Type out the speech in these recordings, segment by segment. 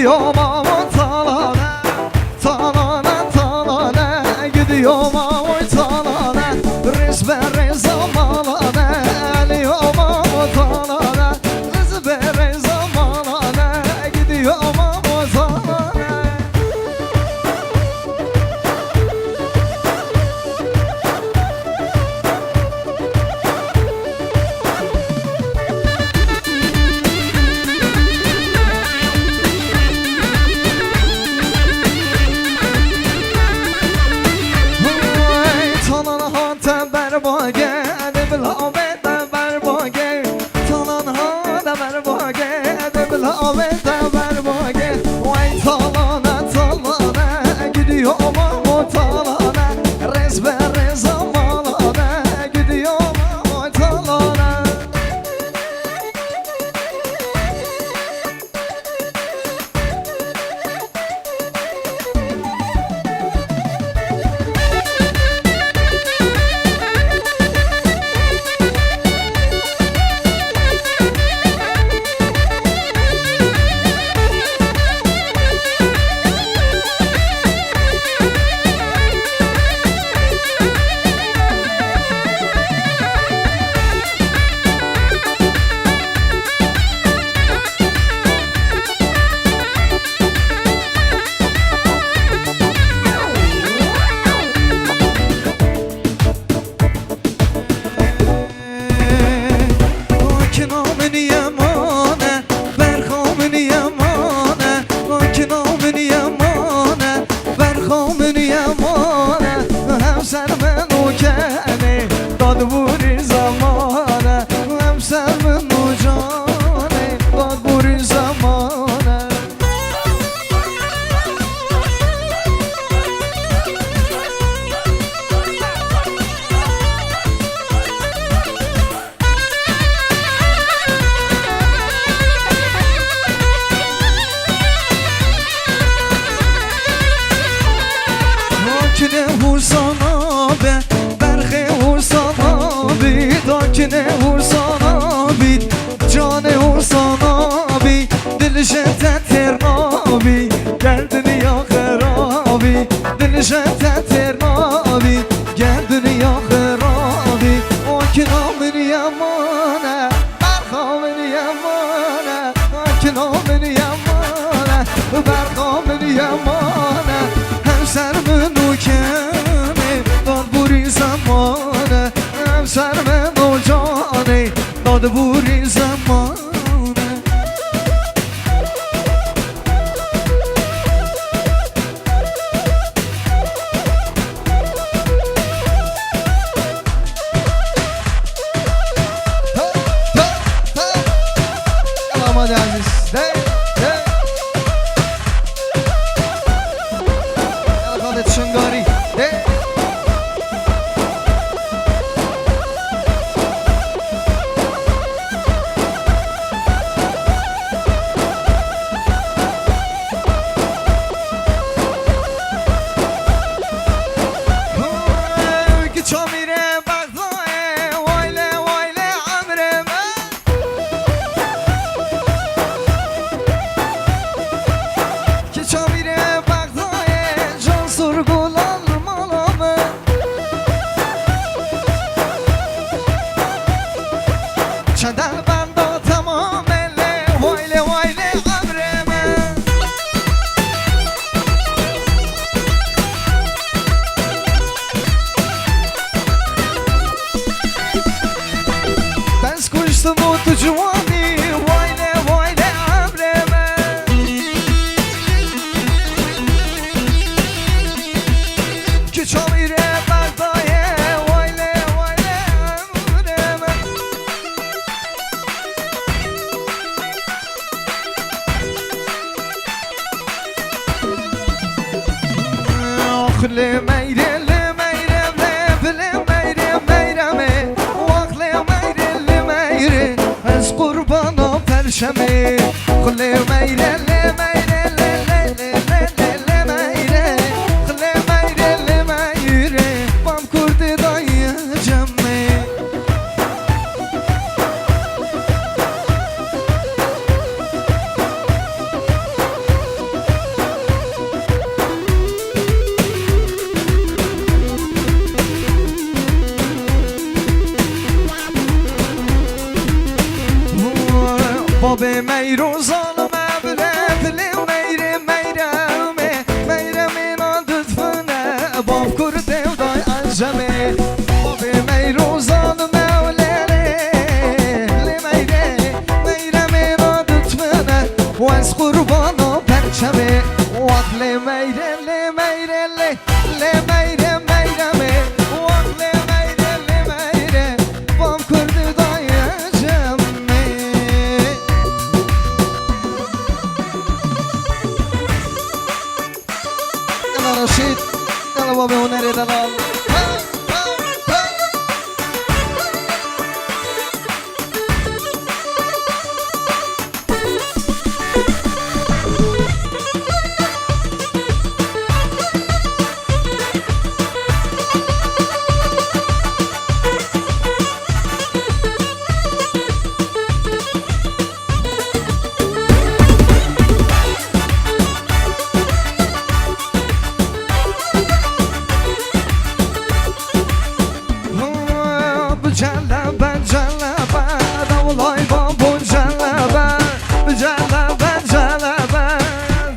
gidiyorum ama talana, talana, talana, gidiyorum ama talana, rezbere zamanana, eliyorum ama talana, rezbere zamanana, gidiyorum ama talana. بوری زمانه آماده عزیز خالد شنگاری شمی خلی میره میره میره خلی میره میره بام کرد دای جمی باب میرو ظالمه بله دلی میره میرمه میرمه نادت فنه باب کرده و دای انجمه باب میرو ظالمه و لیله لی میره میرمه نادت فنه و از قربانا پرچمه وقت لی میره لی میره لی میره میرمه وقت لی میره لی میره باب کرده دای انجمه يلا رشيد يلا بابي ونري دلال جلبه جلبه دولای بابو جلبه جلبه جلبه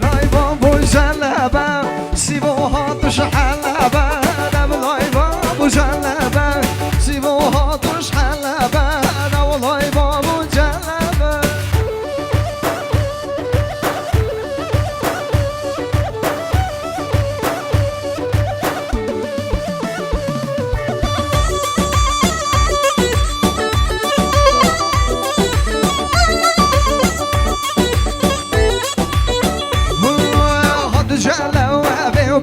دای بابو جلبه سیبوها توش حلبه دولای بابو جلبه سیبوها توش حلبه دولای بابو جلبه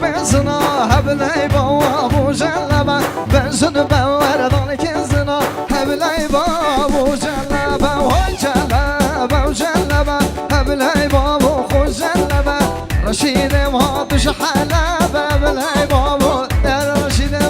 بنزنا هبلای بابو جلبه بنزن بوردان کنزنا هبلای بابو جلبه وای جلبه و جلبه هبلای بابو خوش جلبه رشیدم هاتش حلبه هبلای بابو در رشیدم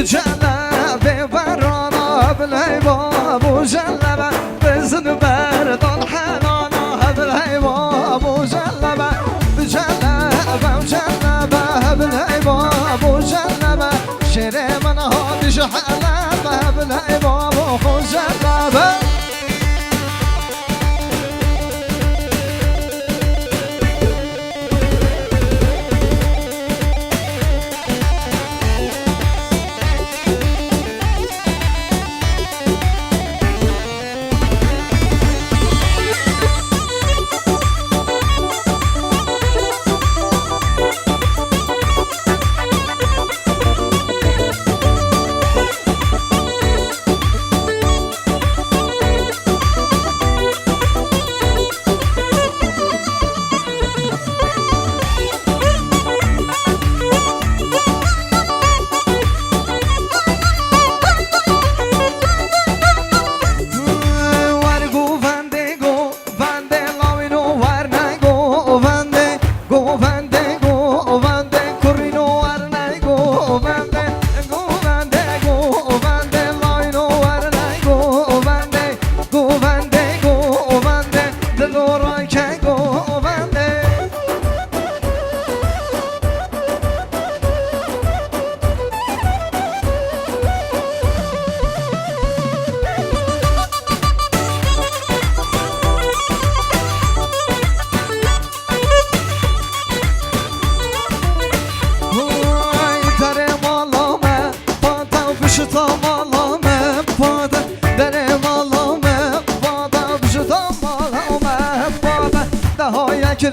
جلبه برانا هبلای بابو جلبه بزن بردان حنانا هبلای بابو جلبه جلبه و جلبه هبلای بابو جلبه شیر من هاتش حلبه هبلای بابو خوش جلبه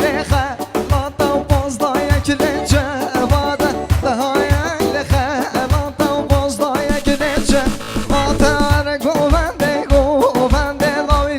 Lekhe, lata bozda yek lece vade. Dahaya lekhe, lata bozda yek lece. Lata govende, govende, lavi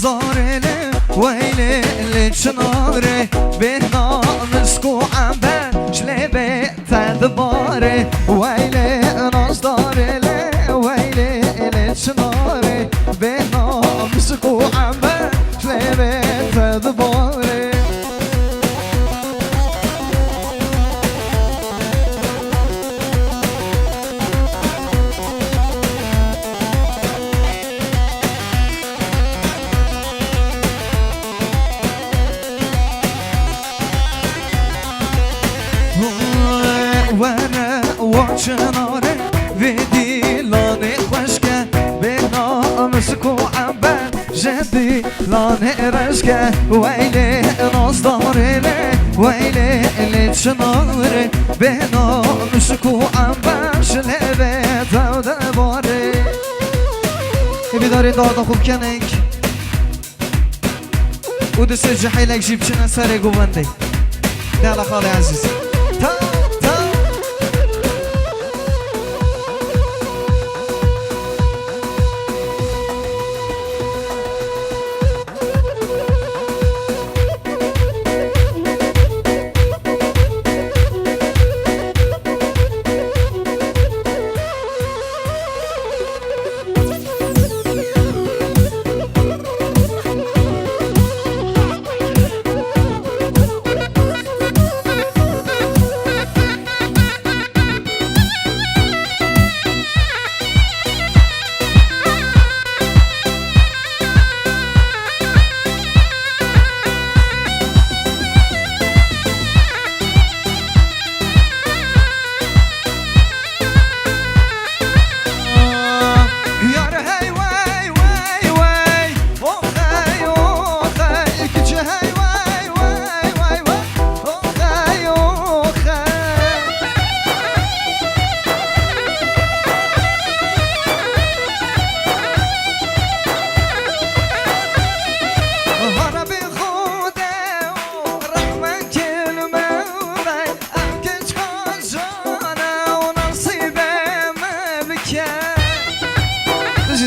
زارله ويلي لچناره به نامسکو عمبر شلبه تدباره ويلي نازدارله ويلي لچناره به نامسکو عمبر شلبه تدباره وچناره و دیلانه خوشکه به نامسکو عمبر جدی لانه رشکه ویله نازداره ویله لچناره به نامسکو عمبر شلبه دوده باره بیداری دادا خوب کنک او دست جحیلک جیب چنه سر گوونده دیالا خاله عزیز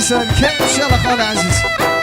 سن كيف يلا خالي عزيز